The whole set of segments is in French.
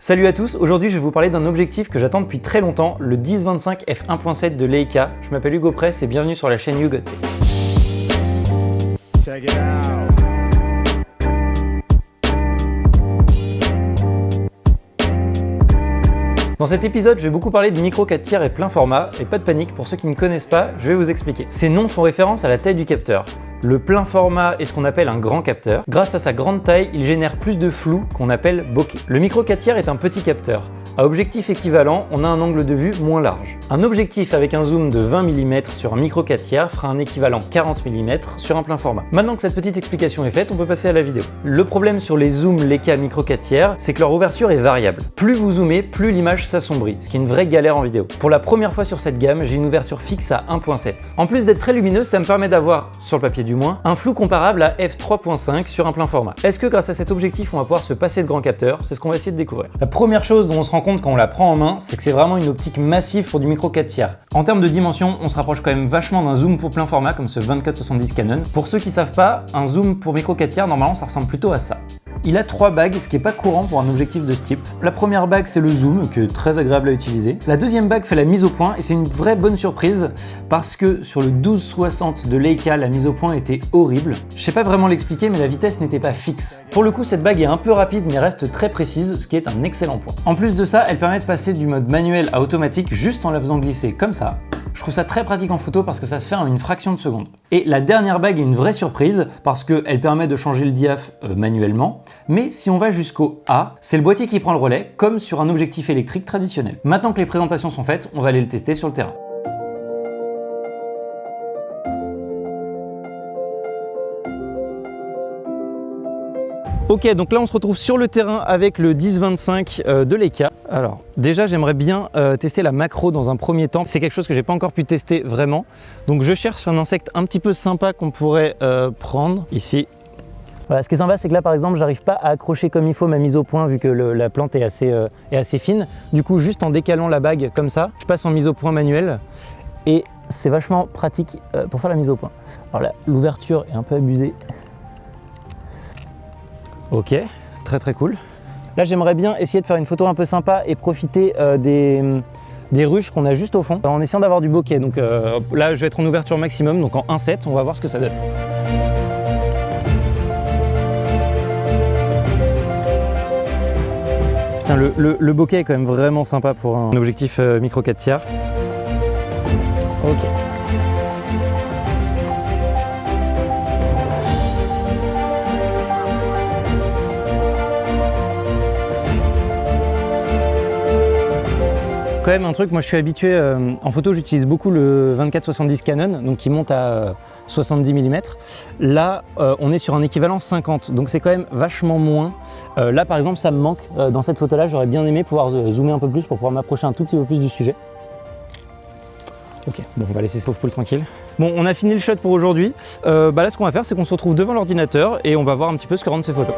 Salut à tous, aujourd'hui je vais vous parler d'un objectif que j'attends depuis très longtemps, le 10-25 f1.7 de Leica. Je m'appelle Hugo Press et bienvenue sur la chaîne Hugo Tech. Check it out. Dans cet épisode, je vais beaucoup parler de micro 4 tiers et plein format, et pas de panique, pour ceux qui ne connaissent pas, je vais vous expliquer. Ces noms font référence à la taille du capteur. Le plein format est ce qu'on appelle un grand capteur. Grâce à sa grande taille, il génère plus de flou qu'on appelle bokeh. Le micro 4 tiers est un petit capteur. À objectif équivalent, on a un angle de vue moins large. Un objectif avec un zoom de 20 mm sur un micro 4 tiers fera un équivalent 40 mm sur un plein format. Maintenant que cette petite explication est faite, on peut passer à la vidéo. Le problème sur les zooms Leica micro 4 tiers, c'est que leur ouverture est variable. Plus vous zoomez, plus l'image s'assombrit, ce qui est une vraie galère en vidéo. Pour la première fois sur cette gamme, j'ai une ouverture fixe à 1.7. En plus d'être très lumineuse, ça me permet d'avoir, sur le papier du moins, un flou comparable à f3.5 sur un plein format. Est-ce que grâce à cet objectif, on va pouvoir se passer de grand capteur? C'est ce qu'on va essayer de découvrir. La première chose dont on se rend compte quand on la prend en main, c'est que c'est vraiment une optique massive pour du micro 4 tiers. En termes de dimension, on se rapproche quand même vachement d'un zoom pour plein format comme ce 24-70 Canon. Pour ceux qui savent pas, un zoom pour micro 4 tiers, normalement ça ressemble plutôt à ça. Il a 3 bagues, ce qui n'est pas courant pour un objectif de ce type. La première bague, c'est le zoom, qui est très agréable à utiliser. La deuxième bague fait la mise au point, et c'est une vraie bonne surprise, parce que sur le 12-60 de Leica, la mise au point était horrible. Je sais pas vraiment l'expliquer, mais la vitesse n'était pas fixe. Pour le coup, cette bague est un peu rapide, mais reste très précise, ce qui est un excellent point. En plus de ça, elle permet de passer du mode manuel à automatique, juste en la faisant glisser comme ça. Je trouve ça très pratique en photo parce que ça se fait en une fraction de seconde. Et la dernière bague est une vraie surprise parce qu'elle permet de changer le diaph manuellement. Mais si on va jusqu'au A, c'est le boîtier qui prend le relais, comme sur un objectif électrique traditionnel. Maintenant que les présentations sont faites, on va aller le tester sur le terrain. Ok, donc là on se retrouve sur le terrain avec le 10-25 de Leica. Alors déjà j'aimerais bien tester la macro dans un premier temps. C'est quelque chose que j'ai pas encore pu tester vraiment. Donc je cherche un insecte un petit peu sympa qu'on pourrait prendre ici. Voilà, ce qui est sympa, c'est que là par exemple j'arrive pas à accrocher comme il faut ma mise au point vu que la plante est assez fine. Du coup juste en décalant la bague comme ça, je passe en mise au point manuelle et c'est vachement pratique pour faire la mise au point. Alors là l'ouverture est un peu abusée. Ok, très cool. Là j'aimerais bien essayer de faire une photo un peu sympa et profiter des ruches qu'on a juste au fond en essayant d'avoir du bokeh. Donc là je vais être en ouverture maximum, donc en 1.7, on va voir ce que ça donne. Putain, le bokeh est quand même vraiment sympa pour un objectif micro 4 tiers. Ok. Quand même un truc, moi je suis habitué en photo, j'utilise beaucoup le 24-70 Canon, donc qui monte à 70 mm. Là, on est sur un équivalent 50, donc c'est quand même vachement moins. Là, par exemple, ça me manque. Dans cette photo-là, j'aurais bien aimé pouvoir zoomer un peu plus pour pouvoir m'approcher un tout petit peu plus du sujet. Ok, bon, on va laisser Sauf Pool tranquille. Bon, on a fini le shot pour aujourd'hui. Là, ce qu'on va faire, c'est qu'on se retrouve devant l'ordinateur et on va voir un petit peu ce que rendent ces photos.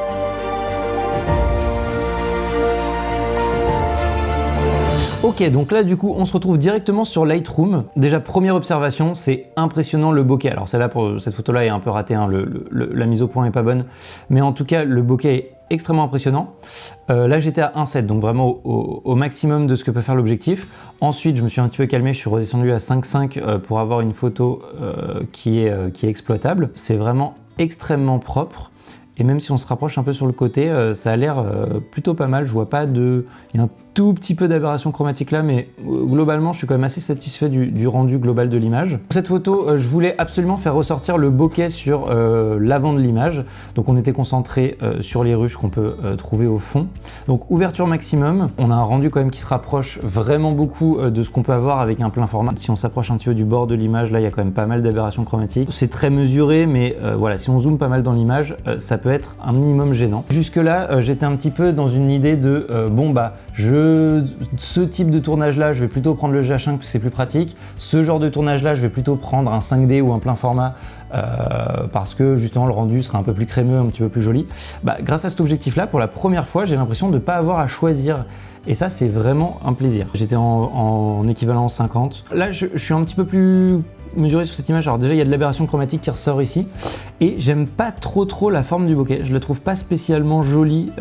Ok, donc là du coup on se retrouve directement sur Lightroom. Déjà première observation, c'est impressionnant le bokeh. Alors celle-là, pour cette photo-là est un peu ratée, hein. La mise au point est pas bonne, mais en tout cas le bokeh est extrêmement impressionnant. Là j'étais à 1.7, donc vraiment au maximum de ce que peut faire l'objectif. Ensuite je me suis un petit peu calmé, je suis redescendu à 5.5 pour avoir une photo qui est exploitable. C'est vraiment extrêmement propre. Et même si on se rapproche un peu sur le côté, ça a l'air plutôt pas mal. Je vois pas de... Il y a un tout petit peu d'aberration chromatique là, mais globalement, je suis quand même assez satisfait du rendu global de l'image. Pour cette photo, je voulais absolument faire ressortir le bokeh sur l'avant de l'image. Donc on était concentré sur les ruches qu'on peut trouver au fond. Donc ouverture maximum. On a un rendu quand même qui se rapproche vraiment beaucoup de ce qu'on peut avoir avec un plein format. Si on s'approche un petit peu du bord de l'image, là, il y a quand même pas mal d'aberration chromatique. C'est très mesuré, mais voilà, si on zoome pas mal dans l'image, ça peut être un minimum gênant. Jusque là, j'étais un petit peu dans une idée de ce type de tournage là, je vais plutôt prendre le G5 parce que c'est plus pratique. Ce genre de tournage là, je vais plutôt prendre un 5D ou un plein format parce que justement le rendu sera un peu plus crémeux, un petit peu plus joli. Grâce à cet objectif là, pour la première fois, j'ai l'impression de ne pas avoir à choisir. Et ça, c'est vraiment un plaisir. J'étais en équivalent 50. Là, je suis un petit peu plus mesurer sur cette image. Alors déjà, il y a de l'aberration chromatique qui ressort ici. Et j'aime pas trop la forme du bokeh. Je le trouve pas spécialement joli.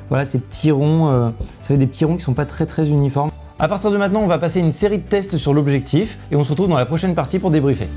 Voilà, ces petits ronds, ça fait des petits ronds qui sont pas très uniformes. À partir de maintenant, on va passer une série de tests sur l'objectif et on se retrouve dans la prochaine partie pour débriefer.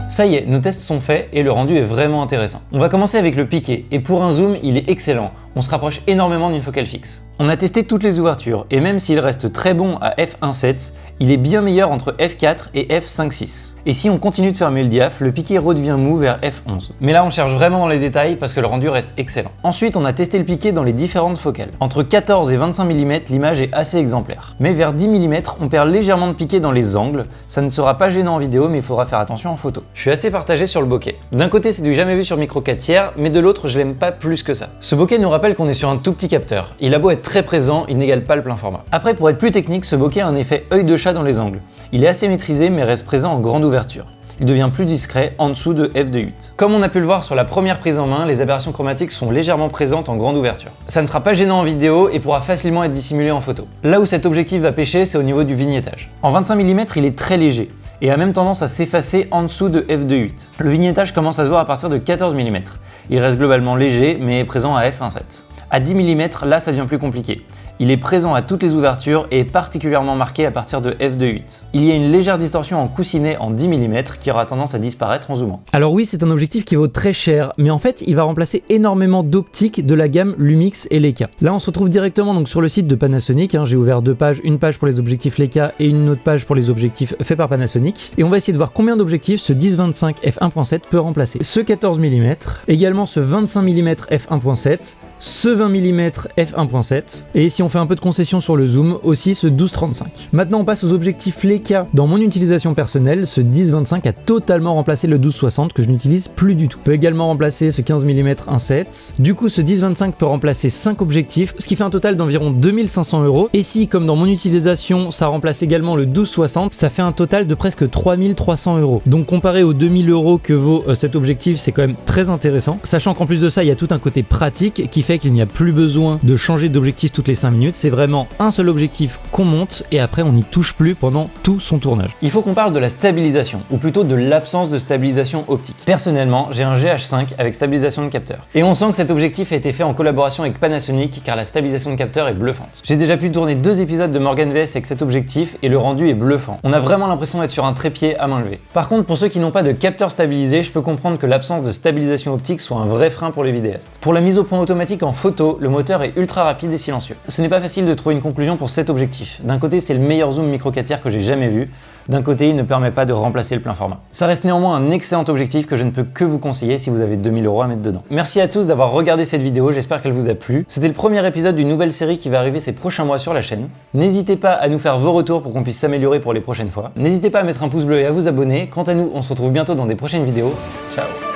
Ça y est, nos tests sont faits et le rendu est vraiment intéressant. On va commencer avec le piqué et pour un zoom, il est excellent. On se rapproche énormément d'une focale fixe. On a testé toutes les ouvertures et même s'il reste très bon à f1.7, il est bien meilleur entre f4 et f5.6. Et si on continue de fermer le diaph, le piqué redevient mou vers f11. Mais là on cherche vraiment dans les détails parce que le rendu reste excellent. Ensuite on a testé le piqué dans les différentes focales. Entre 14 et 25 mm, l'image est assez exemplaire. Mais vers 10 mm, on perd légèrement de piqué dans les angles. Ça ne sera pas gênant en vidéo mais il faudra faire attention en photo. Je suis assez partagé sur le bokeh. D'un côté c'est du jamais vu sur micro 4 tiers, mais de l'autre je l'aime pas plus que ça. Ce bokeh nous rappelle qu'on est sur un tout petit capteur. Il a beau être très présent, il n'égale pas le plein format. Après pour être plus technique, ce bokeh a un effet œil de chat dans les angles. Il est assez maîtrisé mais reste présent en grande ouverture. Il devient plus discret en dessous de f2.8. Comme on a pu le voir sur la première prise en main, les aberrations chromatiques sont légèrement présentes en grande ouverture. Ça ne sera pas gênant en vidéo et pourra facilement être dissimulé en photo. Là où cet objectif va pêcher, c'est au niveau du vignettage. En 25 mm, il est très léger et a même tendance à s'effacer en dessous de f2.8. Le vignettage commence à se voir à partir de 14 mm. Il reste globalement léger mais est présent à f1.7. À 10 mm, là ça devient plus compliqué. Il est présent à toutes les ouvertures et est particulièrement marqué à partir de f2.8. Il y a une légère distorsion en coussinet en 10 mm qui aura tendance à disparaître en zoomant. Alors oui, c'est un objectif qui vaut très cher, mais en fait, il va remplacer énormément d'optiques de la gamme Lumix et Leica. Là, on se retrouve directement donc sur le site de Panasonic. J'ai ouvert deux pages, une page pour les objectifs Leica et une autre page pour les objectifs faits par Panasonic. Et on va essayer de voir combien d'objectifs ce 10-25 f1.7 peut remplacer. Ce 14 mm, également ce 25 mm f1.7, ce 20 mm f1.7, et si on fait un peu de concession sur le zoom, aussi ce 12-35. Maintenant on passe aux objectifs Leica. Dans mon utilisation personnelle, ce 10-25 a totalement remplacé le 12-60 que je n'utilise plus du tout. Peut également remplacer ce 15 mm 1.7. Du coup ce 10-25 peut remplacer 5 objectifs, ce qui fait un total d'environ 2500 €. Et si, comme dans mon utilisation, ça remplace également le 12-60, ça fait un total de presque 3300 €. Donc comparé aux 2000 € que vaut cet objectif, c'est quand même très intéressant. Sachant qu'en plus de ça, il y a tout un côté pratique qui fait qu'il n'y a plus besoin de changer d'objectif toutes les 5 minutes. C'est vraiment un seul objectif qu'on monte et après on n'y touche plus pendant tout son tournage. Il faut qu'on parle de la stabilisation, ou plutôt de l'absence de stabilisation optique. Personnellement, j'ai un GH5 avec stabilisation de capteur. Et on sent que cet objectif a été fait en collaboration avec Panasonic car la stabilisation de capteur est bluffante. J'ai déjà pu tourner 2 épisodes de Morgan VS avec cet objectif et le rendu est bluffant. On a vraiment l'impression d'être sur un trépied à main levée. Par contre, pour ceux qui n'ont pas de capteur stabilisé, je peux comprendre que l'absence de stabilisation optique soit un vrai frein pour les vidéastes. Pour la mise au point automatique en photo, le moteur est ultra rapide et silencieux. Ce n'est pas facile de trouver une conclusion pour cet objectif. D'un côté, c'est le meilleur zoom micro 4 tiers que j'ai jamais vu. D'un côté, il ne permet pas de remplacer le plein format. Ça reste néanmoins un excellent objectif que je ne peux que vous conseiller si vous avez 2000 € à mettre dedans. Merci à tous d'avoir regardé cette vidéo, j'espère qu'elle vous a plu. C'était le premier épisode d'une nouvelle série qui va arriver ces prochains mois sur la chaîne. N'hésitez pas à nous faire vos retours pour qu'on puisse s'améliorer pour les prochaines fois. N'hésitez pas à mettre un pouce bleu et à vous abonner. Quant à nous, on se retrouve bientôt dans des prochaines vidéos. Ciao!